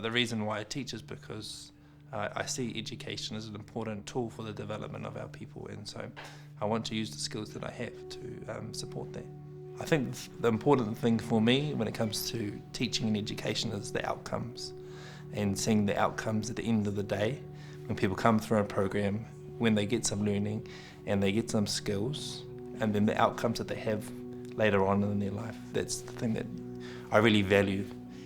The reason why I teach is because I see education as an important tool for the development of our people, and so I want to use the skills that I have to support that. I think the important thing for me when it comes to teaching and education is the outcomes, and seeing the outcomes at the end of the day when people come through a program, when they get some learning and they get some skills, and then the outcomes that they have later on in their life. That's the thing that I really value.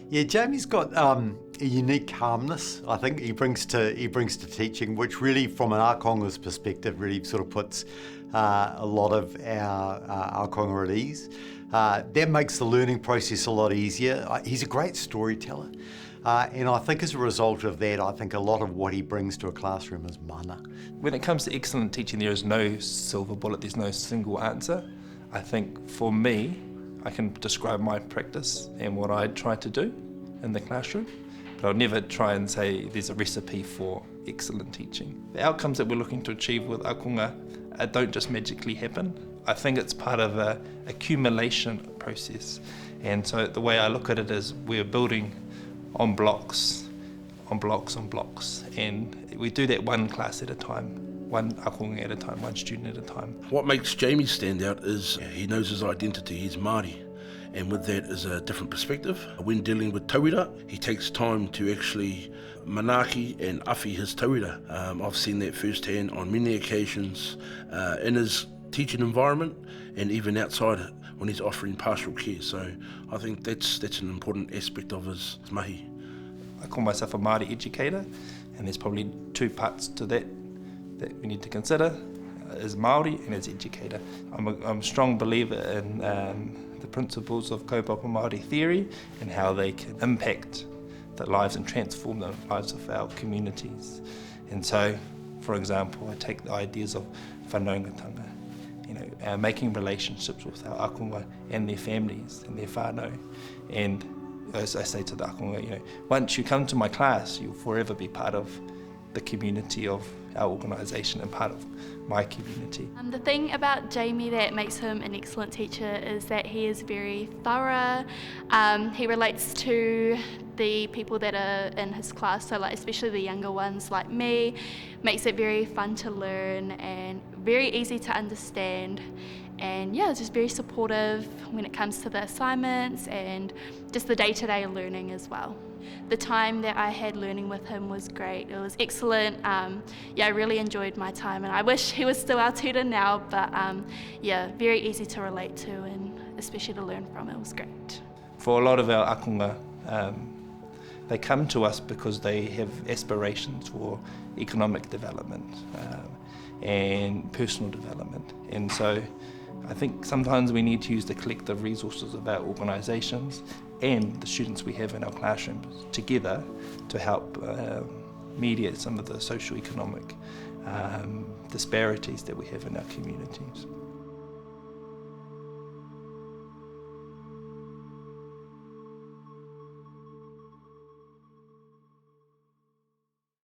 Yeah, Jamie's got a unique calmness, I think, he brings to teaching, which really, from an Akonga's perspective, really sort of puts a lot of our Akonga at ease. That makes the learning process a lot easier. He's a great storyteller, and I think as a result of that, I think a lot of what he brings to a classroom is mana. When it comes to excellent teaching, there is no silver bullet, there's no single answer. I think for me, I can describe my practice and what I try to do in the classroom, but I'll never try and say there's a recipe for excellent teaching. The outcomes that we're looking to achieve with Akonga don't just magically happen. I think it's part of an accumulation process, and so the way I look at it is we're building on blocks, on blocks, on blocks, and we do that one class at a time. One Akonga at a time, one student at a time. What makes Jamie stand out is he knows his identity, he's Māori, and with that is a different perspective. When dealing with tauira, he takes time to actually manaaki and awhi his tauira. I've seen that firsthand on many occasions in his teaching environment and even outside it when he's offering pastoral care. So I think that's an important aspect of his mahi. I call myself a Māori educator, and there's probably two parts to that we need to consider as Māori and as educator. I'm a strong believer in the principles of Kaupapa Māori theory and how they can impact the lives and transform the lives of our communities. And so, for example, I take the ideas of whanaungatanga, making relationships with our Akonga and their families and their whānau. And as I say to the Akonga, once you come to my class, you'll forever be part of the community of our organisation and part of my community. The thing about Jamie that makes him an excellent teacher is that he is very thorough. He relates to the people that are in his class, so especially the younger ones like me, makes it very fun to learn and very easy to understand. And yeah, it's just very supportive when it comes to the assignments and just the day-to-day learning as well. The time that I had learning with him was great. It was excellent. I really enjoyed my time, and I wish he was still our tutor now, but very easy to relate to and especially to learn from. It was great. For a lot of our Akonga, they come to us because they have aspirations for economic development and personal development. And so I think sometimes we need to use the collective resources of our organisations and the students we have in our classrooms together to help mediate some of the socio-economic disparities that we have in our communities.